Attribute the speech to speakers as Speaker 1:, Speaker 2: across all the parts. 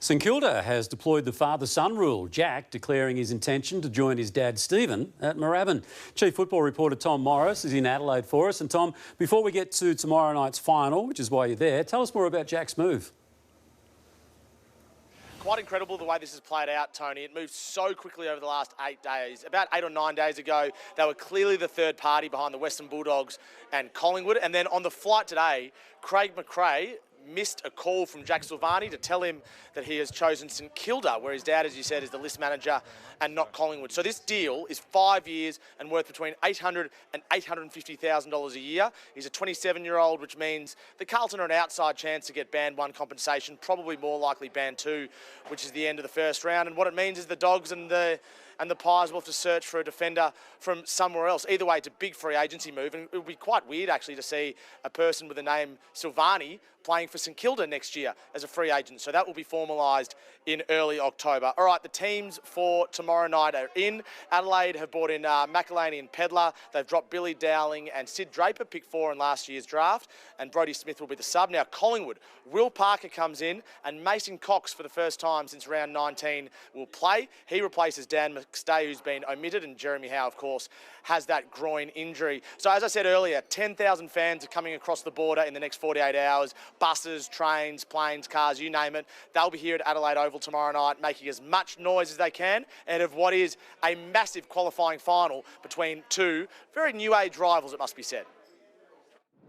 Speaker 1: St Kilda has deployed the father-son rule, Jack declaring his intention to join his dad Stephen at Moorabbin. Chief Football reporter Tom Morris is in Adelaide for us. And Tom, before we get to tomorrow night's final, which is why you're there, tell us more about Jack's move.
Speaker 2: Quite incredible the way this has played out, Tony. It moved so quickly over the last 8 days. About 8 or 9 days ago, they were clearly the third party behind the Western Bulldogs and Collingwood. And then on the flight today, Craig McRae missed a call from Jack Silvagni to tell him that he has chosen St Kilda, where his dad, as you said, is the list manager and not Collingwood. So this deal is 5 years and worth between $800,000 and $850,000 a year. He's a 27-year-old, which means the Carlton are an outside chance to get band 1 compensation, probably more likely band 2, which is the end of the first round. And what it means is the Dogs and the Pies will have to search for a defender from somewhere else. Either way, it's a big free agency move, and it would be quite weird actually to see a person with the name Silvagni playing for St Kilda next year as a free agent. So that will be formalised in early October. All right, the teams for tomorrow night are in. Adelaide have brought in McRae and Pedlar. They've dropped Billy Dowling and Sid Draper, pick 4 in last year's draft, and Brodie Smith will be the sub. Now Collingwood, Will Parker comes in, and Mason Cox, for the first time since round 19, will play. He replaces Dan McStay, who's been omitted, and Jeremy Howe, of course, has that groin injury. So as I said earlier, 10,000 fans are coming across the border in the next 48 hours. Buses, trains, planes, cars, you name it. They'll be here at Adelaide Oval tomorrow night, making as much noise as they can out of what is a massive qualifying final between two very new age rivals, it must be said.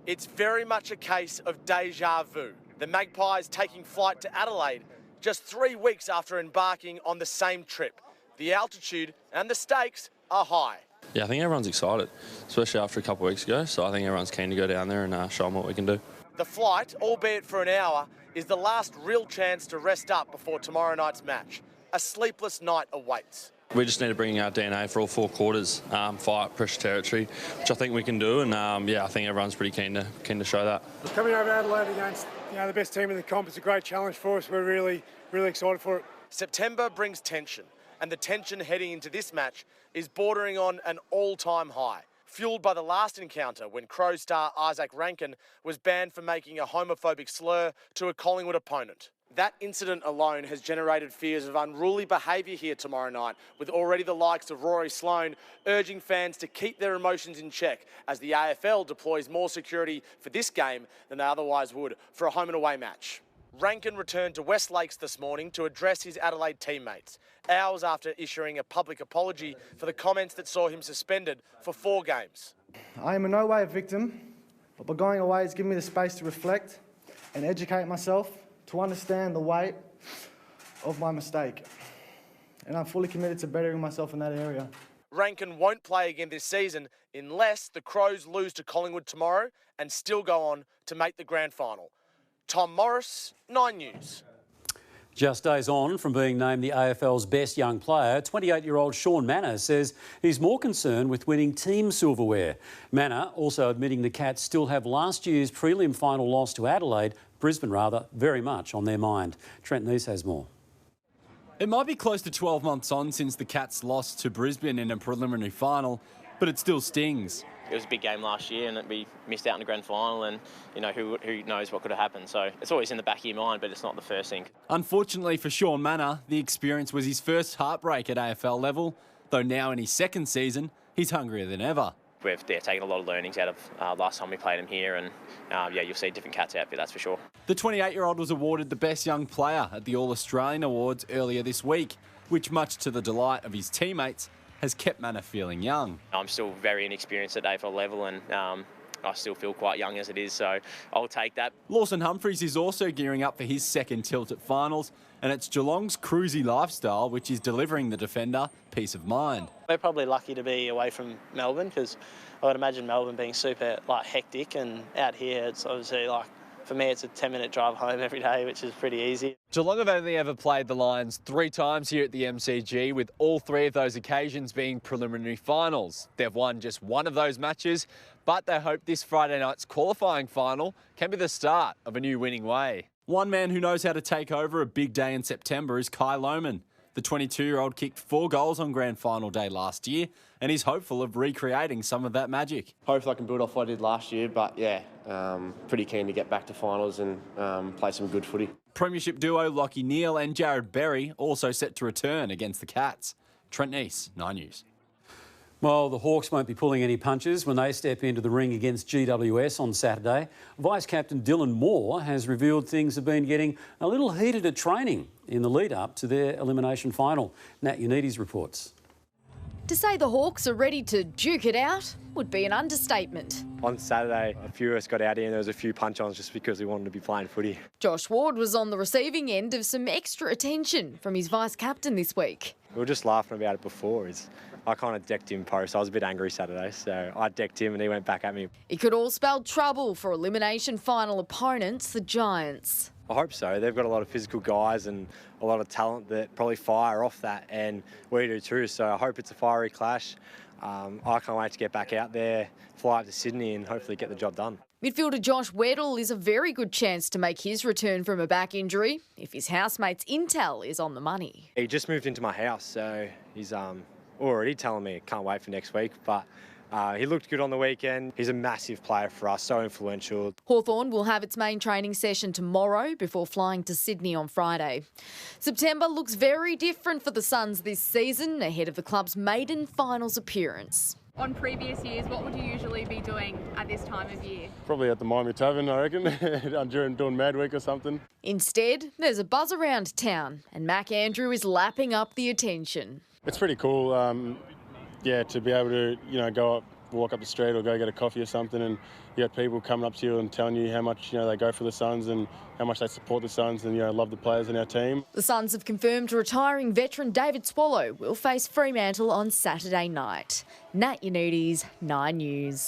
Speaker 2: It's very much a case of deja vu. The Magpies taking flight to Adelaide just 3 weeks after embarking on the same trip. The altitude and the stakes are high.
Speaker 3: Yeah, I think everyone's excited, especially after a couple of weeks ago. So I think everyone's keen to go down there and show them what we can do.
Speaker 2: The flight, albeit for an hour, is the last real chance to rest up before tomorrow night's match. A sleepless night awaits.
Speaker 3: We just need to bring our DNA for all 4 quarters, fight, pressure territory, which I think we can do. And yeah, I think everyone's pretty keen to show that.
Speaker 4: Coming over Adelaide against the best team in the comp is a great challenge for us. We're really excited for it.
Speaker 2: September brings tension, and the tension heading into this match is bordering on an all-time high, fueled by the last encounter when Crow star Isaac Rankin was banned for making a homophobic slur to a Collingwood opponent. That incident alone has generated fears of unruly behaviour here tomorrow night, with already the likes of Rory Sloane urging fans to keep their emotions in check as the AFL deploys more security for this game than they otherwise would for a home and away match. Rankin returned to West Lakes this morning to address his Adelaide teammates, hours after issuing a public apology for the comments that saw him suspended for 4 games.
Speaker 5: I am in no way a victim, but by going away it's given me the space to reflect and educate myself, to understand the weight of my mistake. And I'm fully committed to bettering myself in that area.
Speaker 2: Rankin won't play again this season unless the Crows lose to Collingwood tomorrow and still go on to make the grand final. Tom Morris, 9 News.
Speaker 1: Just days on from being named the AFL's best young player, 28-year-old Sean Manor says he's more concerned with winning team silverware. Manor also admitting the Cats still have last year's prelim final loss to Brisbane, very much on their mind. Trent Neese has more.
Speaker 6: It might be close to 12 months on since the Cats lost to Brisbane in a preliminary final, but it still stings.
Speaker 7: It was a big game last year and we missed out in the grand final, and who knows what could have happened. So it's always in the back of your mind, but it's not the first thing.
Speaker 6: Unfortunately for Sean Manor, the experience was his first heartbreak at AFL level, though now in his second season, he's hungrier than ever.
Speaker 7: We've taken a lot of learnings out of last time we played him here, and you'll see different Cats out there, that's for sure.
Speaker 6: The 28-year-old was awarded the Best Young Player at the All-Australian Awards earlier this week, which, much to the delight of his teammates, has kept Manor feeling young.
Speaker 7: I'm still very inexperienced at AFL level, and I still feel quite young as it is, so I'll take that.
Speaker 6: Lawson Humphries is also gearing up for his second tilt at finals, and it's Geelong's cruisy lifestyle which is delivering the defender peace of mind.
Speaker 8: We're probably lucky to be away from Melbourne, because I would imagine Melbourne being super hectic, and out here it's obviously for me, it's a 10-minute drive home every day, which is pretty easy.
Speaker 6: Geelong have only ever played the Lions 3 times here at the MCG, with all 3 of those occasions being preliminary finals. They've won just 1 of those matches, but they hope this Friday night's qualifying final can be the start of a new winning way. One man who knows how to take over a big day in September is Kai Lohmann. The 22-year-old kicked 4 goals on grand final day last year, and he's hopeful of recreating some of that magic.
Speaker 9: Hopefully I can build off what I did last year, but yeah, pretty keen to get back to finals and play some good footy.
Speaker 6: Premiership duo Lockie Neal and Jared Berry also set to return against the Cats. Trent Neese, 9 News.
Speaker 1: Well, the Hawks won't be pulling any punches when they step into the ring against GWS on Saturday. Vice-Captain Dylan Moore has revealed things have been getting a little heated at training in the lead-up to their elimination final. Nat Unides reports.
Speaker 9: To say the Hawks are ready to duke it out would be an understatement.
Speaker 10: On Saturday, a few of us got out here and there was a few punch-ons just because we wanted to be playing footy.
Speaker 9: Josh Ward was on the receiving end of some extra attention from his vice-captain this week.
Speaker 10: We were just laughing about it before. I kind of decked him post. I was a bit angry Saturday, so I decked him and he went back at me.
Speaker 9: It could all spell trouble for elimination final opponents, the Giants.
Speaker 10: I hope so. They've got a lot of physical guys and a lot of talent that probably fire off that, and we do too, so I hope it's a fiery clash. I can't wait to get back out there, fly up to Sydney and hopefully get the job done.
Speaker 9: Midfielder Josh Weddle is a very good chance to make his return from a back injury if his housemate's intel is on the money.
Speaker 10: He just moved into my house, so he's already telling me can't wait for next week, but he looked good on the weekend. He's a massive player for us, so influential.
Speaker 9: Hawthorn will have its main training session tomorrow before flying to Sydney on Friday. September looks very different for the Suns this season ahead of the club's maiden finals appearance.
Speaker 11: On previous years, what would you usually be doing at this time of year?
Speaker 12: Probably at the Miami Tavern, I reckon, doing Mad Week or something.
Speaker 9: Instead, there's a buzz around town and Mac Andrew is lapping up the attention.
Speaker 12: It's pretty cool, to be able to, go up, walk up the street or go get a coffee or something, and you got people coming up to you and telling you how much, they go for the Suns and how much they support the Suns and, love the players in our team.
Speaker 9: The Suns have confirmed retiring veteran David Swallow will face Fremantle on Saturday night. Nat Unides, 9 News.